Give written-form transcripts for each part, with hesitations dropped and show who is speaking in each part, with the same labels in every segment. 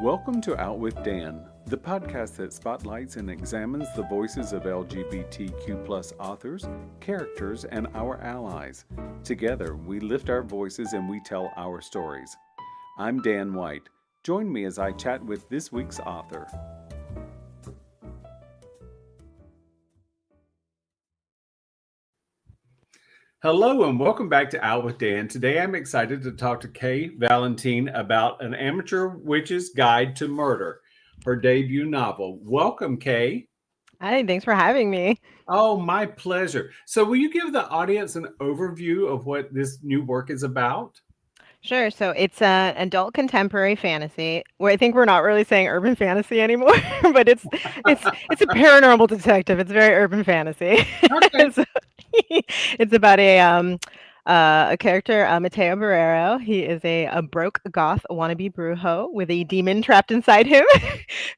Speaker 1: Welcome to OutWithDan, the podcast that spotlights and examines the voices of LGBTQ+ authors, characters, and our allies. Together, we lift our voices and we tell our stories. I'm Dan White. Join me as I chat with this week's author. Hello and welcome back to Out with Dan. Today I'm excited to talk to Valentin about An Amateur Witch's Guide to Murder, her debut novel. Welcome, Kay.
Speaker 2: Hi, thanks for having me.
Speaker 1: Oh, my pleasure. So will you give the audience an overview of what this new work is about?
Speaker 2: Sure. So it's an adult contemporary fantasy. Where I think we're not really saying urban fantasy anymore, but it's a paranormal detective. It's very urban fantasy.
Speaker 1: Okay.
Speaker 2: So, it's about a character, Mateo Barrero. He is a broke goth wannabe brujo with a demon trapped inside him,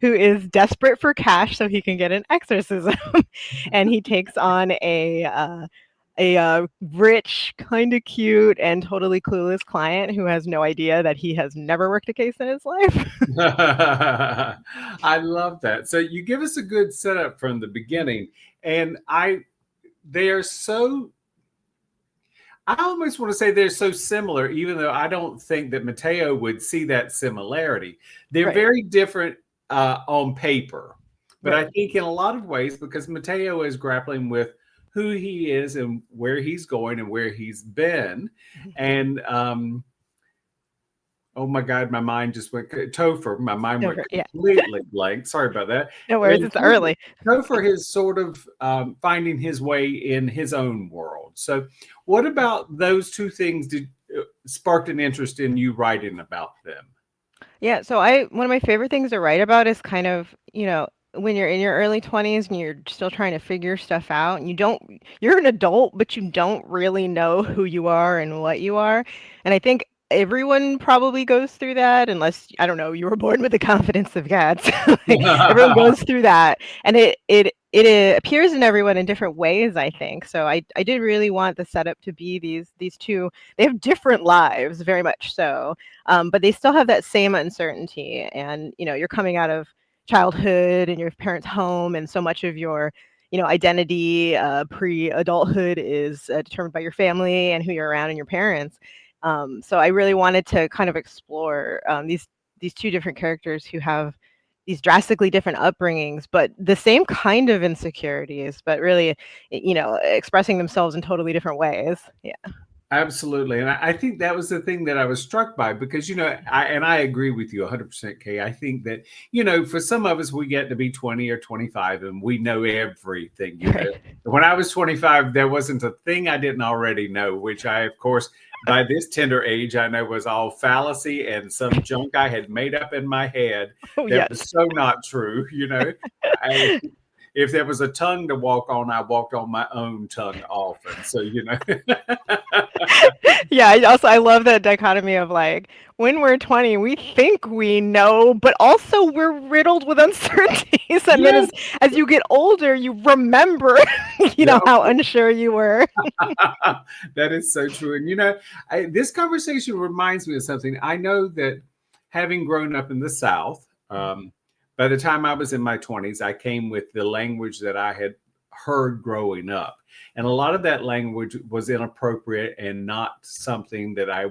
Speaker 2: who is desperate for cash so he can get an exorcism, and he takes on a rich, kind of cute, and totally clueless client who has no idea that he has never worked a case in his life.
Speaker 1: I love that. So you give us a good setup from the beginning, and they are so, I almost want to say they're so similar, even though I don't think that Mateo would see that similarity. They're
Speaker 2: Right.
Speaker 1: very different on paper, but
Speaker 2: Right.
Speaker 1: I think in a lot of ways, because Mateo is grappling with who he is and where he's going and where he's been. And oh my God, my mind just went Topher. My mind went
Speaker 2: Yeah.
Speaker 1: completely blank. Sorry about that.
Speaker 2: No worries.
Speaker 1: And
Speaker 2: It's early.
Speaker 1: Topher is sort of finding his way in his own world. So, what about those two things sparked an interest in you writing about them?
Speaker 2: Yeah. So one of my favorite things to write about is kind of, when you're in your early 20s and you're still trying to figure stuff out and you're an adult, but you don't really know who you are and what you are. And I think everyone probably goes through that unless, I don't know, you were born with the confidence of cats. Like, everyone goes through that. And it appears in everyone in different ways, I think. So I did really want the setup to be these two, they have different lives, very much so. But they still have that same uncertainty. And, you're coming out of childhood and your parents' home, and so much of your identity pre-adulthood is determined by your family and who you're around and your parents. So I really wanted to kind of explore these two different characters who have these drastically different upbringings, but the same kind of insecurities, but really, expressing themselves in totally different ways. Yeah.
Speaker 1: Absolutely. And I think that was the thing that I was struck by because, I agree with you 100%, Kay. I think that, for some of us, we get to be 20 or 25 and we know everything.
Speaker 2: Right.
Speaker 1: When I was 25, there wasn't a thing I didn't already know, which I, of course, by this tender age, I know was all fallacy and some junk I had made up in my head
Speaker 2: Oh,
Speaker 1: that
Speaker 2: yes.
Speaker 1: was so not true. If there was a tongue to walk on, I walked on my own tongue often. So,
Speaker 2: Yeah, I love that dichotomy of like when we're 20, we think we know, but also we're riddled with uncertainties. And then
Speaker 1: Yes.
Speaker 2: as you get older, you remember, how unsure you were.
Speaker 1: That is so true. And this conversation reminds me of something. I know that having grown up in the South, by the time I was in my 20s, I came with the language that I had heard growing up. And a lot of that language was inappropriate and not something that I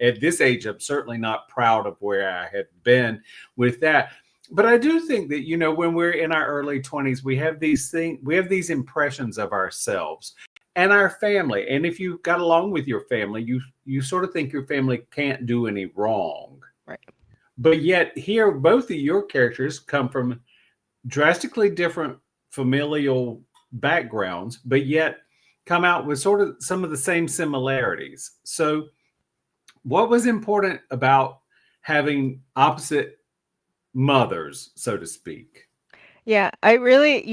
Speaker 1: at this age, I'm certainly not proud of where I had been with that. But I do think that, when we're in our early 20s, we have these impressions of ourselves and our family. And if you got along with your family, you sort of think your family can't do any wrong.
Speaker 2: Right.
Speaker 1: But yet here, both of your characters come from drastically different familial backgrounds, but yet come out with sort of some of the same similarities. So what was important about having opposite mothers, so to speak?
Speaker 2: Yeah, I really,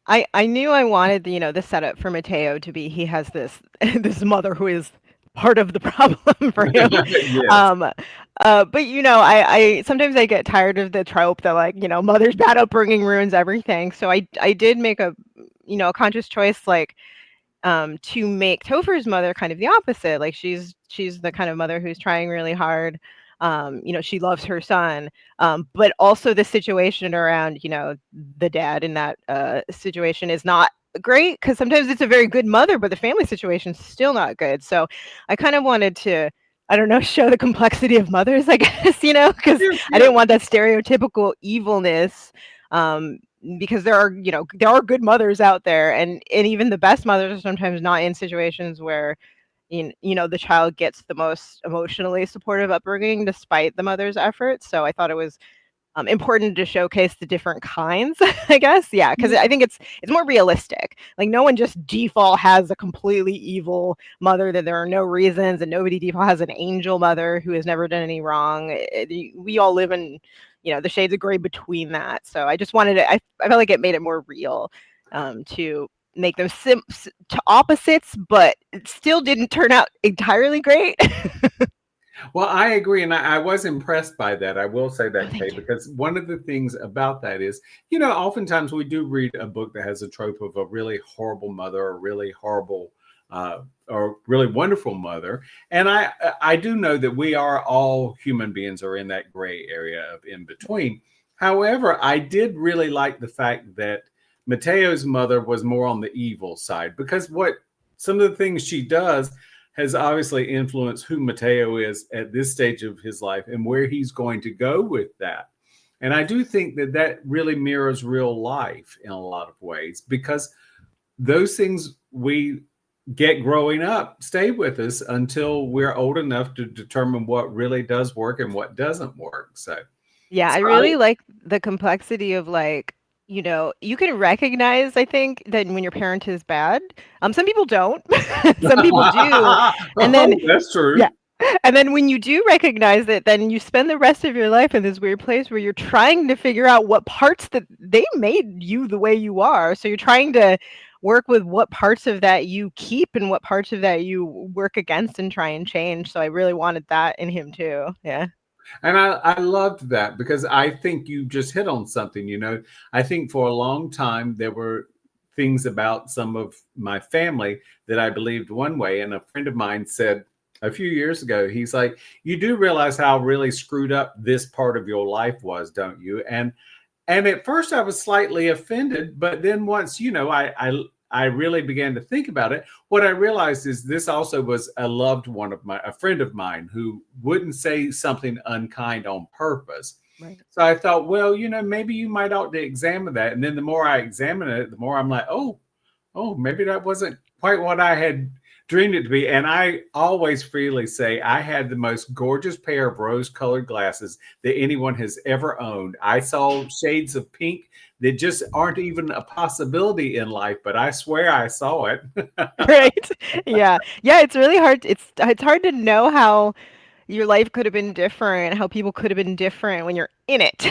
Speaker 2: I knew I wanted the setup for Mateo to be he has this this mother who is part of the problem for him.
Speaker 1: Yes.
Speaker 2: But I sometimes I get tired of the trope that like, mother's bad upbringing ruins everything. So I did make a conscious choice like to make Topher's mother kind of the opposite. Like she's the kind of mother who's trying really hard She loves her son, but also the situation around, the dad in that situation is not great, because sometimes it's a very good mother, but the family situation's still not good. So I kind of wanted to, I don't know, show the complexity of mothers, I guess, because
Speaker 1: Yeah,
Speaker 2: I
Speaker 1: yeah.
Speaker 2: didn't want that stereotypical evilness. Because there are good mothers out there, and even the best mothers are sometimes not in situations where the child gets the most emotionally supportive upbringing despite the mother's efforts. So I thought it was important to showcase the different kinds, I guess. Yeah, because I think it's more realistic. Like, no one just default has a completely evil mother that there are no reasons, and nobody default has an angel mother who has never done any wrong. We all live in the shades of gray between that. So I just wanted to. I felt like it made it more real, to make them to opposites, but it still didn't turn out entirely great.
Speaker 1: Well, I agree. And I was impressed by that. I will say
Speaker 2: Oh,
Speaker 1: that, Kay,
Speaker 2: thank you.
Speaker 1: because one of the things about that is, oftentimes we do read a book that has a trope of a really horrible mother, or really horrible, or really wonderful mother. And I do know that we are all human beings are in that gray area of in between. However, I did really like the fact that Mateo's mother was more on the evil side, because what some of the things she does has obviously influenced who Mateo is at this stage of his life and where he's going to go with that. And I do think that that really mirrors real life in a lot of ways, because those things we get growing up stay with us until we're old enough to determine what really does work and what doesn't work.
Speaker 2: Yeah,
Speaker 1: So
Speaker 2: I really like the complexity of, like, you can recognize, I think, that when your parent is bad. Some people don't. Some people do. And then
Speaker 1: oh, that's
Speaker 2: yeah.
Speaker 1: true.
Speaker 2: And then when you do recognize it, then you spend the rest of your life in this weird place where you're trying to figure out what parts that they made you the way you are. So you're trying to work with what parts of that you keep and what parts of that you work against and try and change. So I really wanted that in him too. Yeah.
Speaker 1: And I loved that, because I think you just hit on something. I think for a long time there were things about some of my family that I believed one way. And a friend of mine said a few years ago, he's like, "You do realize how really screwed up this part of your life was, don't you?" And at first I was slightly offended, but then once, I really began to think about it, what I realized is this also was a friend of mine who wouldn't say something unkind on purpose.
Speaker 2: Right.
Speaker 1: So I thought, well, maybe you might ought to examine that. And then the more I examine it, the more I'm like, oh, maybe that wasn't quite what I had dreamed it to be. And I always freely say I had the most gorgeous pair of rose colored glasses that anyone has ever owned. I saw shades of pink that just aren't even a possibility in life, but I swear I saw it.
Speaker 2: Right. Yeah. Yeah, it's really hard. It's hard to know how your life could have been different, how people could have been different when you're in it,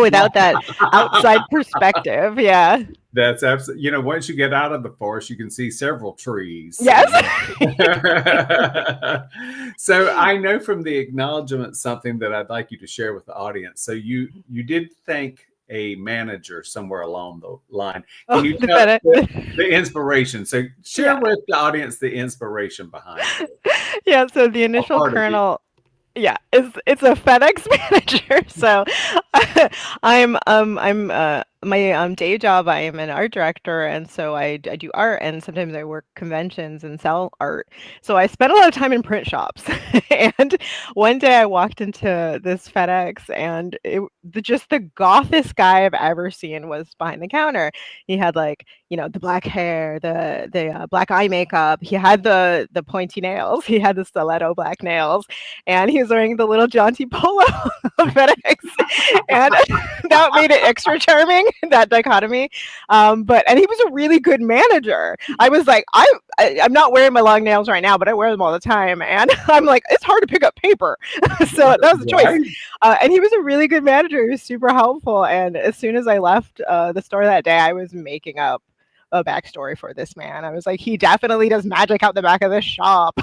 Speaker 2: without that outside perspective. Yeah.
Speaker 1: That's absolutely, once you get out of the forest, you can see several trees.
Speaker 2: Yes.
Speaker 1: So I know from the acknowledgement something that I'd like you to share with the audience. So you did thank a manager somewhere along the line.
Speaker 2: Oh,
Speaker 1: Can you
Speaker 2: the
Speaker 1: tell
Speaker 2: FedEx.
Speaker 1: the inspiration? So share
Speaker 2: Yeah.
Speaker 1: with the audience the inspiration behind it,
Speaker 2: Yeah, so the
Speaker 1: or
Speaker 2: initial
Speaker 1: part of it.
Speaker 2: kernel, yeah, it's a FedEx manager. So I'm my day job, I am an art director, and so I do art, and sometimes I work conventions and sell art. So I spend a lot of time in print shops. And one day I walked into this FedEx, and just the gothest guy I've ever seen was behind the counter. He had, like, the black hair, the black eye makeup. He had the pointy nails. He had the stiletto black nails, and he was wearing the little jaunty polo of FedEx, and that made it extra charming. That dichotomy. And he was a really good manager. I was like, I'm not wearing my long nails right now, but I wear them all the time, and I'm like, it's hard to pick up paper, so that was a choice.
Speaker 1: Right?
Speaker 2: And he was a really good manager. He was super helpful. And as soon as I left the store that day, I was making up a backstory for this man. I was like, he definitely does magic out the back of this shop.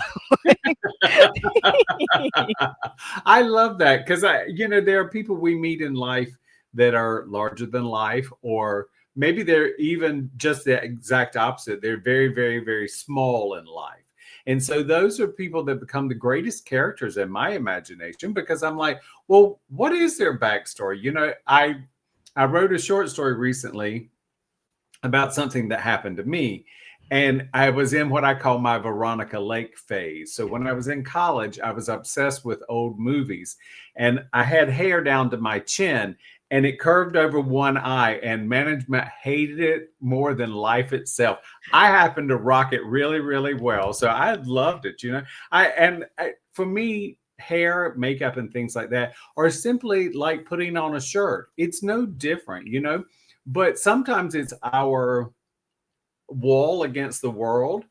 Speaker 1: I love that, because there are people we meet in life that are larger than life, or maybe they're even just the exact opposite. They're very, very, very small in life. And so those are people that become the greatest characters in my imagination, because I'm like, well, what is their backstory? I wrote a short story recently about something that happened to me. And I was in what I call my Veronica Lake phase. So when I was in college, I was obsessed with old movies, and I had hair down to my chin and it curved over one eye, and management hated it more than life itself. I happened to rock it really, really well. So I loved it, for me, hair, makeup, and things like that are simply like putting on a shirt. It's no different. But sometimes it's our wall against the world.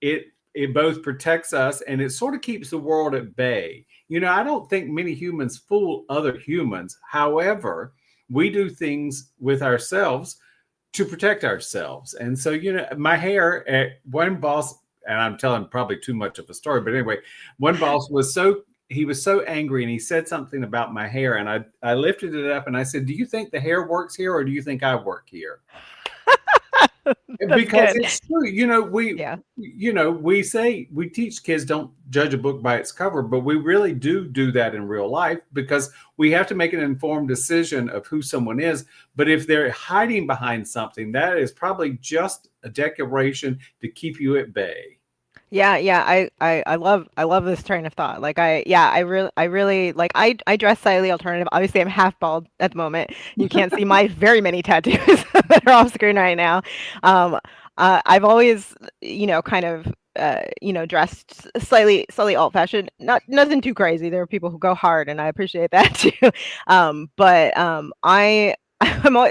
Speaker 1: It both protects us and it sort of keeps the world at bay. I don't think many humans fool other humans. However, we do things with ourselves to protect ourselves. And so, my hair at one boss, and I'm telling probably too much of a story, but anyway, one boss was so angry, and he said something about my hair, and I lifted it up and I said, "Do you think the hair works here, or do you think I work here?"
Speaker 2: That's
Speaker 1: Because
Speaker 2: good.
Speaker 1: it's true.
Speaker 2: Yeah.
Speaker 1: We say we teach kids don't judge a book by its cover, but we really do that in real life, because we have to make an informed decision of who someone is. But if they're hiding behind something, that is probably just a decoration to keep you at bay.
Speaker 2: Yeah, yeah, I love this train of thought. Like I really like I dress slightly alternative. Obviously, I'm half bald at the moment. You can't see my very many tattoos that are off screen right now. Um, I've always, kind of dressed slightly old-fashioned. Not nothing too crazy. There are people who go hard, and I appreciate that too. But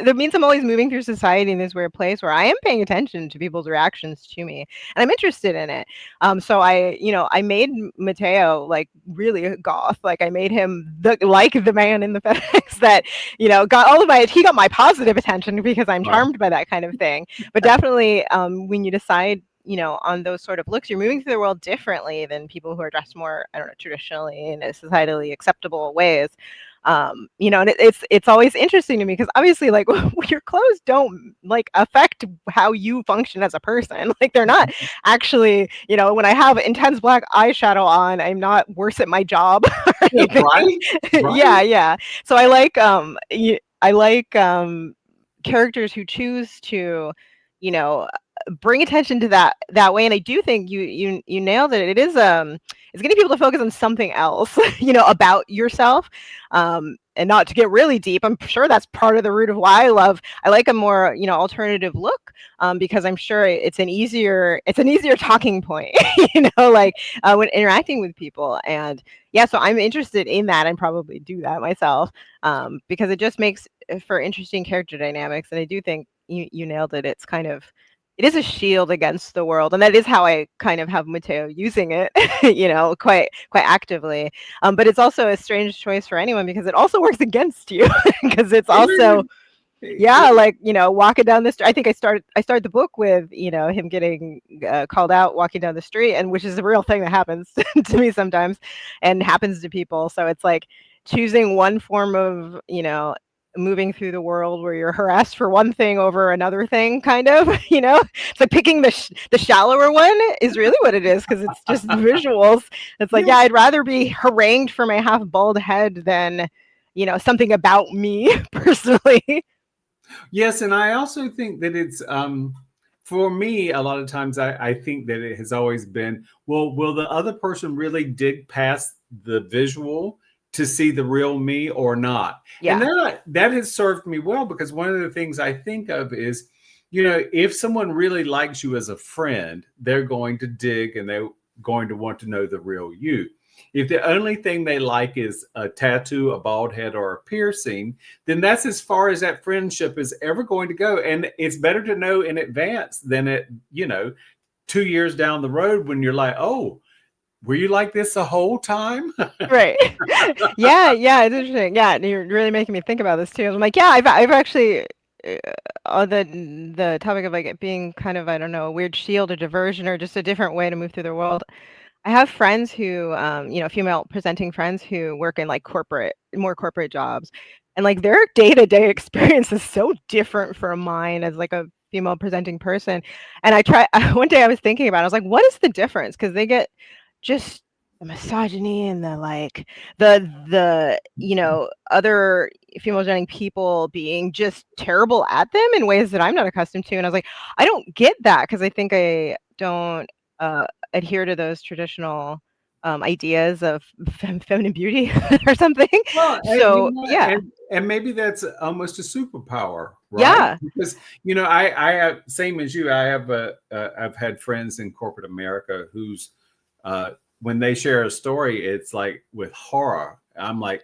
Speaker 2: that means I'm always moving through society in this weird place where I am paying attention to people's reactions to me, and I'm interested in it. So I made Mateo like really goth. Like I made him the man in the FedEx that he got my positive attention because I'm
Speaker 1: Right.
Speaker 2: charmed by that kind of thing. But definitely, when you decide, on those sort of looks, you're moving through the world differently than people who are dressed more, I don't know, traditionally in a societally acceptable ways. And it's always interesting to me because obviously, like, your clothes don't like affect how you function as a person. Like, they're not actually, when I have intense black eyeshadow on, I'm not worse at my job or
Speaker 1: Yeah,
Speaker 2: anything.
Speaker 1: right.
Speaker 2: Yeah,
Speaker 1: Right.
Speaker 2: yeah. So I like characters who choose to, you know, bring attention to that way. And I do think you nailed it. It's getting people to focus on something else, about yourself. And not to get really deep, I'm sure that's part of the root of why I like a more, alternative look, because I'm sure it's an easier talking point, like, when interacting with people. And yeah, so I'm interested in that and probably do that myself, because it just makes for interesting character dynamics. And I do think you nailed it. It is a shield against the world, and that is how I kind of have Mateo using it, quite actively. But it's also a strange choice for anyone because it also works against you because it's also, yeah, like, walking down the street. I think I started the book with, him getting called out walking down the street, and which is a real thing that happens to me sometimes and happens to people. So it's like choosing one form of, moving through the world where you're harassed for one thing over another thing, kind of, it's like picking the shallower one is really what it is, because it's just visuals. It's like, yeah,
Speaker 1: Yes.
Speaker 2: I'd rather be harangued for my half bald head than, something about me personally.
Speaker 1: Yes, and I also think that it's for me, a lot of times I think that it has always been, well, will the other person really dig past the visual to see the real me or not? And
Speaker 2: Yeah.
Speaker 1: that has served me well, because one of the things I think of is, if someone really likes you as a friend, they're going to dig and they're going to want to know the real you. If the only thing they like is a tattoo, a bald head, or a piercing, then that's as far as that friendship is ever going to go. And it's better to know in advance than 2 years down the road when you're like, oh, were you like this the whole time?
Speaker 2: Right. Yeah, yeah, it's interesting. Yeah, and you're really making me think about this too. I'm like, yeah, I've actually, uh, on the topic of like it being kind of, I don't know, a weird shield or diversion or just a different way to move through the world. I have friends who, female presenting friends who work in like more corporate jobs. And like their day-to-day experience is so different from mine as like a female presenting person. And one day I was thinking about it, I was like, what is the difference? Because they get just the misogyny and the like the other female presenting people being just terrible at them in ways that I'm not accustomed to. And I was like, I don't get that because I think I don't adhere to those traditional ideas of feminine beauty or something.
Speaker 1: Well, and you
Speaker 2: So
Speaker 1: know,
Speaker 2: yeah,
Speaker 1: and maybe that's almost a superpower, right?
Speaker 2: yeah,
Speaker 1: Because I have, same as you. I have I've had friends in corporate America who's when they share a story, it's like with horror. I'm like,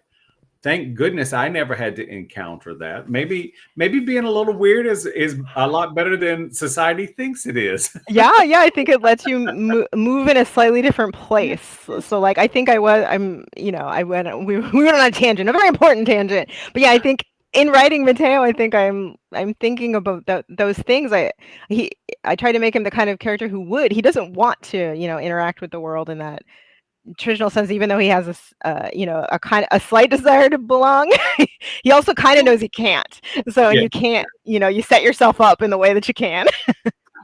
Speaker 1: thank goodness I never had to encounter that. Maybe being a little weird is a lot better than society thinks it is.
Speaker 2: yeah, yeah. I think it lets you move in a slightly different place. So like, I think we went on a tangent, a very important tangent. But yeah, I think in writing Mateo, I think I'm thinking about those things. He I try to make him the kind of character who would. He doesn't want to, interact with the world in that traditional sense, even though he has a slight desire to belong. He also kind of knows he can't. So, and
Speaker 1: Yeah.
Speaker 2: you can't, you set yourself up in the way that you can.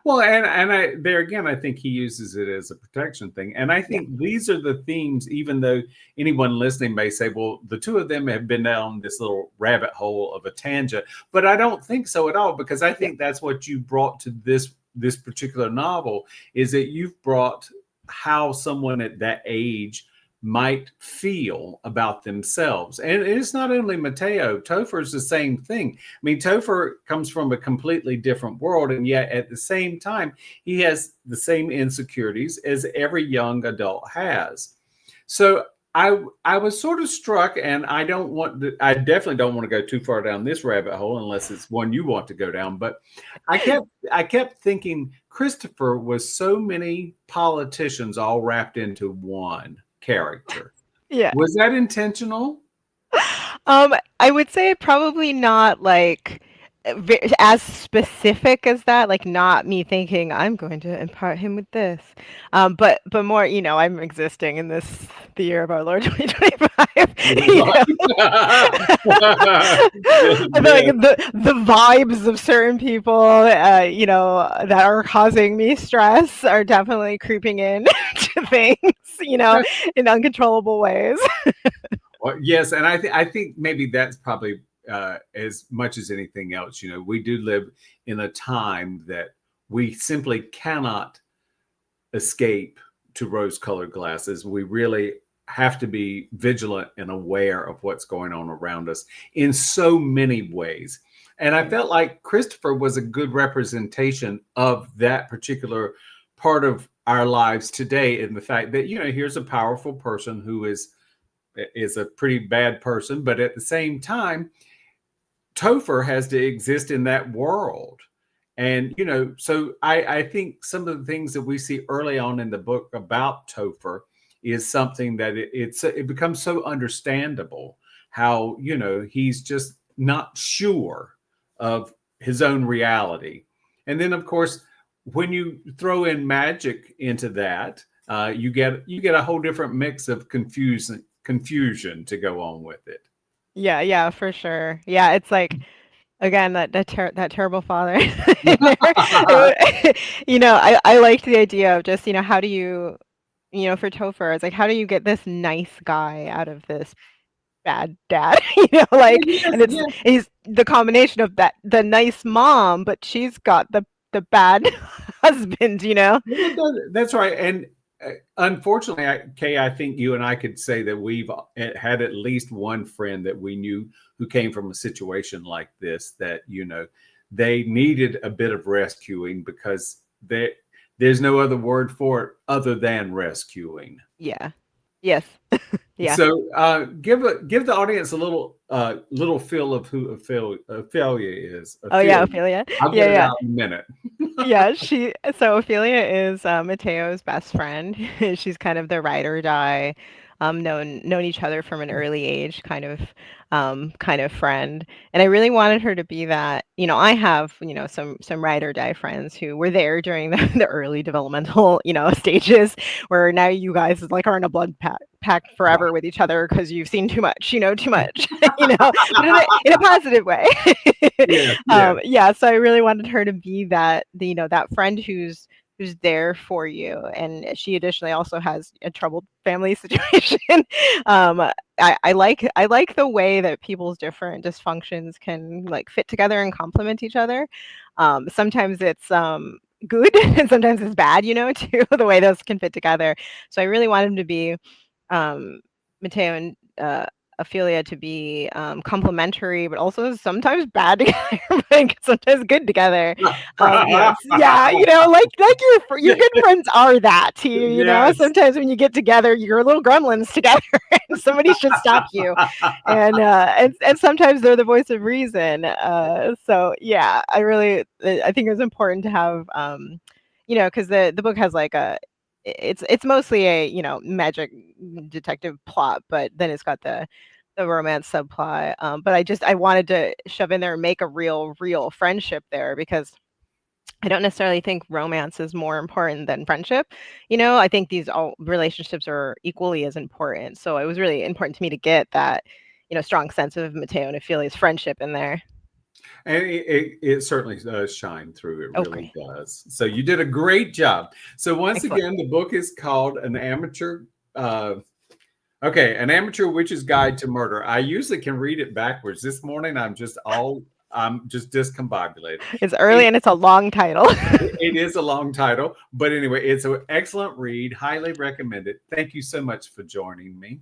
Speaker 1: Well, and there again, I think he uses it as a protection thing. And I
Speaker 2: Yeah.
Speaker 1: think these are the themes, even though anyone listening may say, well, the two of them have been down this little rabbit hole of a tangent. But I don't think so at all, because I
Speaker 2: Yeah.
Speaker 1: think that's what you brought to this particular novel, is that you've brought how someone at that age might feel about themselves. And it's not only Mateo, Topher's the same thing. I mean, Topher comes from a completely different world, and yet at the same time, he has the same insecurities as every young adult has. So I was sort of struck, and I definitely don't want to go too far down this rabbit hole unless it's one you want to go down. But I kept thinking Christopher was so many politicians all wrapped into one character.
Speaker 2: Yeah.
Speaker 1: Was that intentional?
Speaker 2: I would say probably not like as specific as that, like not me thinking I'm going to impart him with this. But more, I'm existing in the year of our Lord 2025. You
Speaker 1: Right.
Speaker 2: know? I feel like
Speaker 1: Yeah.
Speaker 2: the vibes of certain people, that are causing me stress are definitely creeping in to things, in uncontrollable ways.
Speaker 1: Well, yes, and I think maybe that's probably as much as anything else. We do live in a time that we simply cannot escape to rose-colored glasses. We really have to be vigilant and aware of what's going on around us in so many ways. And I felt like Christopher was a good representation of that particular part of our lives today, in the fact that here's a powerful person who is a pretty bad person, but at the same time, Topher has to exist in that world. And, so I think some of the things that we see early on in the book about Topher is something that it becomes so understandable how, he's just not sure of his own reality. And then, of course, when you throw in magic into that, you get a whole different mix of confusion to go on with it.
Speaker 2: Yeah, yeah, for sure. Yeah, it's like again that terrible father in there. I liked the idea of just, how do you, for Topher, it's like how do you get this nice guy out of this bad dad? Like,
Speaker 1: Yes,
Speaker 2: and it's
Speaker 1: yes.
Speaker 2: he's the combination of that the nice mom, but she's got the bad husband.
Speaker 1: Well, that's right. And unfortunately, Kay, I think you and I could say that we've had at least one friend that we knew who came from a situation like this, that, they needed a bit of rescuing, because there's no other word for it other than rescuing.
Speaker 2: Yeah. Yes. Yeah.
Speaker 1: So give the audience a little feel of who Ophelia is.
Speaker 2: Oh yeah,
Speaker 1: Ophelia.
Speaker 2: Ophelia.
Speaker 1: I'll
Speaker 2: Yeah,
Speaker 1: get it
Speaker 2: yeah.
Speaker 1: out in a minute.
Speaker 2: Yeah, so Ophelia is Mateo's best friend. She's kind of the ride or die, known each other from an early age, kind of friend. And I really wanted her to be that. I have some ride or die friends who were there during the early developmental stages, where now you guys like are in a blood pact forever with each other because you've seen too much, too much, but in a positive way. Yeah. So I really wanted her to be that, that friend who's there for you. And she additionally also has a troubled family situation. I like the way that people's different dysfunctions can like fit together and complement each other. Sometimes it's good and sometimes it's bad, too, the way those can fit together. So I really want him to be Mateo and Ophelia to be complementary, but also sometimes bad together, but sometimes good together. Yes, yeah, like your good friends are that to you.
Speaker 1: Yes.
Speaker 2: Sometimes when you get together, you're little gremlins together, and somebody should stop you. And sometimes they're the voice of reason. So yeah, I think it was important to have because the book has like it's mostly a magic detective plot, but then it's got the romance subplot. But I wanted to shove in there and make a real friendship there, because I don't necessarily think romance is more important than friendship. I think these all relationships are equally as important. So it was really important to me to get that strong sense of Mateo and Ophelia's friendship in there.
Speaker 1: And it certainly does shine through. It really
Speaker 2: Okay.
Speaker 1: does. So you did a great job. So once
Speaker 2: Excellent.
Speaker 1: again, the book is called An Amateur. An Amateur Witch's Guide to Murder. I usually can read it backwards. This morning, I'm just discombobulated.
Speaker 2: It's early and it's a long title.
Speaker 1: It is a long title, but anyway, it's an excellent read. Highly recommend it. Thank you so much for joining me.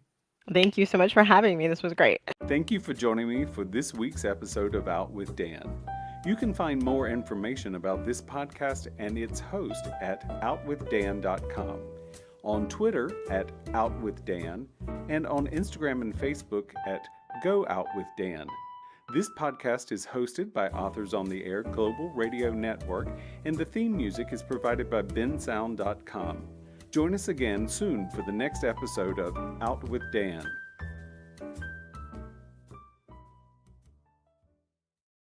Speaker 2: Thank you so much for having me. This was great.
Speaker 1: Thank you for joining me for this week's episode of Out with Dan. You can find more information about this podcast and its host at OutWithDan.com, on Twitter at OutWithDan, and on Instagram and Facebook at GoOutWithDan. This podcast is hosted by Authors on the Air Global Radio Network, and the theme music is provided by bensound.com. Join us again soon for the next episode of Out with Dan.